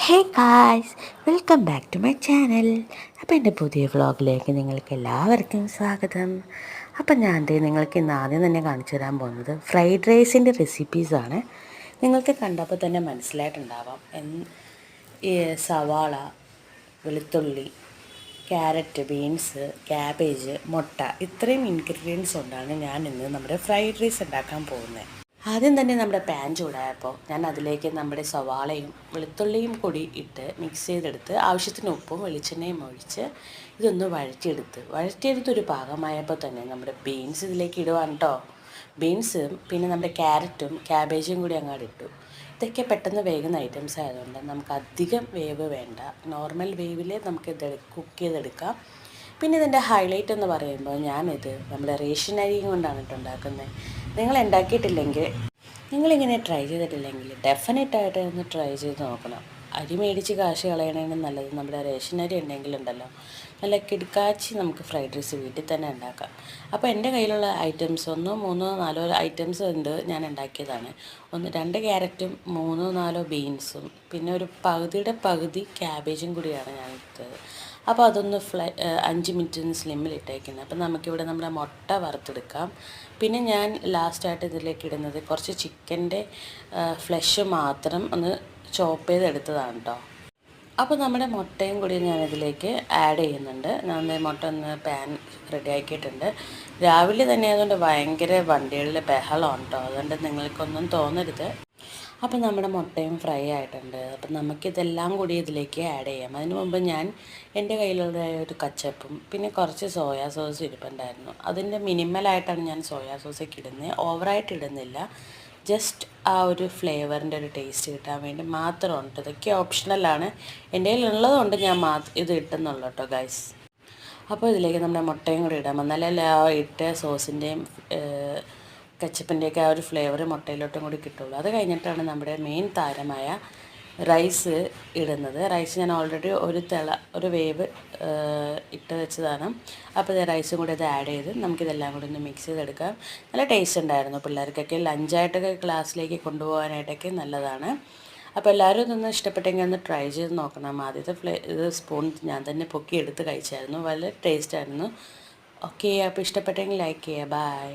Hey guys, welcome back to my channel. അപ്പോൾ എൻ്റെ പുതിയ വ്ളോഗിലേക്ക് നിങ്ങൾക്ക് എല്ലാവർക്കും സ്വാഗതം. അപ്പം നിങ്ങൾക്ക് ഇന്ന് ആദ്യം തന്നെ കാണിച്ചു തരാൻ പോകുന്നത് ഫ്രൈഡ് റൈസിൻ്റെ റെസിപ്പീസാണ്. നിങ്ങൾക്ക് കണ്ടപ്പോൾ തന്നെ മനസ്സിലായിട്ടുണ്ടാവാം. ഈ സവാള, വെളുത്തുള്ളി, ക്യാരറ്റ്, ബീൻസ്, ക്യാബേജ്, മുട്ട, ഇത്രയും ഇൻഗ്രീഡിയൻസ് കൊണ്ടാണ് ഞാൻ ഇന്ന് നമ്മുടെ ഫ്രൈഡ് റൈസ് ഉണ്ടാക്കാൻ പോകുന്നത്. ആദ്യം തന്നെ നമ്മുടെ പാൻ ചൂടായപ്പോൾ ഞാൻ അതിലേക്ക് നമ്മുടെ സവാളയും വെളുത്തുള്ളിയും കൂടി ഇട്ട് മിക്സ് ചെയ്തെടുത്ത് ആവശ്യത്തിന് ഉപ്പും വെളിച്ചെണ്ണയും ഒഴിച്ച് ഇതൊന്ന് വഴറ്റിയെടുത്തൊരു പാകമായപ്പോൾ തന്നെ നമ്മുടെ ബീൻസ് ഇതിലേക്ക് ഇടുവാണ് കേട്ടോ. ബീൻസും പിന്നെ നമ്മുടെ ക്യാരറ്റും ക്യാബേജും കൂടി അങ്ങോട്ട് ഇട്ടു. ഇതൊക്കെ പെട്ടെന്ന് വേകുന്ന ഐറ്റംസ് ആയതുകൊണ്ട് നമുക്ക് അധികം വേവ് വേണ്ട, നോർമൽ വേവിൽ നമുക്കിത് കുക്ക് ചെയ്തെടുക്കാം. പിന്നെ ഇതിൻ്റെ ഹൈലൈറ്റ് എന്ന് പറയുമ്പോൾ ഞാനിത് നമ്മുടെ റേഷൻ അരിയും കൊണ്ടാണ് ഉണ്ടാക്കുന്നത്. നിങ്ങൾ ഉണ്ടാക്കിയിട്ടില്ലെങ്കിൽ, നിങ്ങളിങ്ങനെ ട്രൈ ചെയ്തിട്ടില്ലെങ്കിൽ ഡെഫിനറ്റായിട്ട് ഒന്ന് ട്രൈ ചെയ്ത് നോക്കണം. അരി മേടിച്ച് കാശ് കളയണതിന് നല്ലത് നമ്മുടെ റേഷൻ അരി ഉണ്ടെങ്കിലുണ്ടല്ലോ, നല്ല കിടക്കാച്ചി നമുക്ക് ഫ്രൈഡ് റൈസ് വീട്ടിൽ തന്നെ ഉണ്ടാക്കാം. അപ്പോൾ എൻ്റെ കയ്യിലുള്ള ഐറ്റംസ് 1, 3, 4 ഐറ്റംസ് ഉണ്ട്. ഞാൻ ഉണ്ടാക്കിയതാണ്. 2 ക്യാരറ്റും 3, 4 ബീൻസും പിന്നെ ഒരു പകുതിയുടെ പകുതി ക്യാബേജും കൂടിയാണ് ഞാൻ എടുത്തത്. അപ്പോൾ അതൊന്ന് 5 മിനിറ്റ് സ്ലിമ്മിലിട്ടേക്കുന്നത്. അപ്പം നമുക്കിവിടെ നമ്മുടെ മുട്ട വറുത്തെടുക്കാം. പിന്നെ ഞാൻ ലാസ്റ്റായിട്ട് ഇതിലേക്ക് ഇടുന്നത് കുറച്ച് ചിക്കൻ്റെ ഫ്ലഷ് മാത്രം ഒന്ന് ചോപ്പ് ചെയ്തെടുത്തതാണ് കേട്ടോ. അപ്പോൾ നമ്മുടെ മുട്ടയും കൂടി ഞാനിതിലേക്ക് ആഡ് ചെയ്യുന്നുണ്ട്. ഞാൻ മുട്ട ഒന്ന് പാൻ റെഡി ആക്കിയിട്ടുണ്ട്. രാവിലെ തന്നെ ആയതുകൊണ്ട് ഭയങ്കര വണ്ടികളിലെ ബഹളമാണ് കേട്ടോ, അതുകൊണ്ട് നിങ്ങൾക്കൊന്നും തോന്നരുത്. അപ്പോൾ നമ്മുടെ മുട്ടയും ഫ്രൈ ആയിട്ടുണ്ട്. അപ്പം നമുക്കിതെല്ലാം കൂടി ഇതിലേക്ക് ആഡ് ചെയ്യാം. അതിന് മുമ്പ് ഞാൻ എൻ്റെ കയ്യിലുള്ള ഒരു കച്ചപ്പും പിന്നെ കുറച്ച് സോയാ സോസ് ഇരിപ്പുണ്ടായിരുന്നു. അതിൻ്റെ മിനിമലായിട്ടാണ് ഞാൻ സോയാ സോസൊക്കെ ഇടുന്നത്, ഓവറായിട്ട് ഇടുന്നില്ല. ജസ്റ്റ് ആ ഒരു ഫ്ലേവറിൻ്റെ ഒരു ടേസ്റ്റ് കിട്ടാൻ വേണ്ടി മാത്രമാണ്. ഇതൊക്കെ ഓപ്ഷണലാണ്. എൻ്റെ കയ്യിലുള്ളതുകൊണ്ട് ഞാൻ ഇത് ഇട്ടെന്നുള്ളൂ കേട്ടോ ഗൈസ്. അപ്പോൾ ഇതിലേക്ക് നമ്മുടെ മുട്ടയും കൂടി ഇടാം. എന്നാലല്ലേ ആ ഇട്ട സോസിൻ്റെയും കച്ചപ്പിൻ്റെയൊക്കെ ആ ഒരു ഫ്ലേവർ മുട്ടയിലോട്ടും കൂടി കിട്ടുള്ളൂ. അത് കഴിഞ്ഞിട്ടാണ് നമ്മുടെ മെയിൻ താരമായ റൈസ് ഇടുന്നത്. റൈസ് ഞാൻ ഓൾറെഡി ഒരു വേവ് ഇട്ട് വെച്ചതാണ്. അപ്പോൾ ഇത് റൈസും കൂടി ഇത് ആഡ് ചെയ്ത് നമുക്കിതെല്ലാം കൂടി ഒന്ന് മിക്സ് ചെയ്തെടുക്കാം. നല്ല ടേസ്റ്റ് ഉണ്ടായിരുന്നു. പിള്ളേർക്കൊക്കെ ലഞ്ചായിട്ടൊക്കെ ക്ലാസ്സിലേക്ക് കൊണ്ടുപോകാനായിട്ടൊക്കെ നല്ലതാണ്. അപ്പോൾ എല്ലാവരും ഇതൊന്ന് ഇഷ്ടപ്പെട്ടെങ്കിൽ ഒന്ന് ട്രൈ ചെയ്ത് നോക്കണം. ആദ്യത്തെ ഇത് സ്പൂൺ ഞാൻ തന്നെ പൊക്കി എടുത്ത് കഴിച്ചായിരുന്നു. വളരെ ടേസ്റ്റായിരുന്നു. ഓക്കെ, അപ്പോൾ ഇഷ്ടപ്പെട്ടെങ്കിൽ ലൈക്ക് ചെയ്യുക. ബൈ.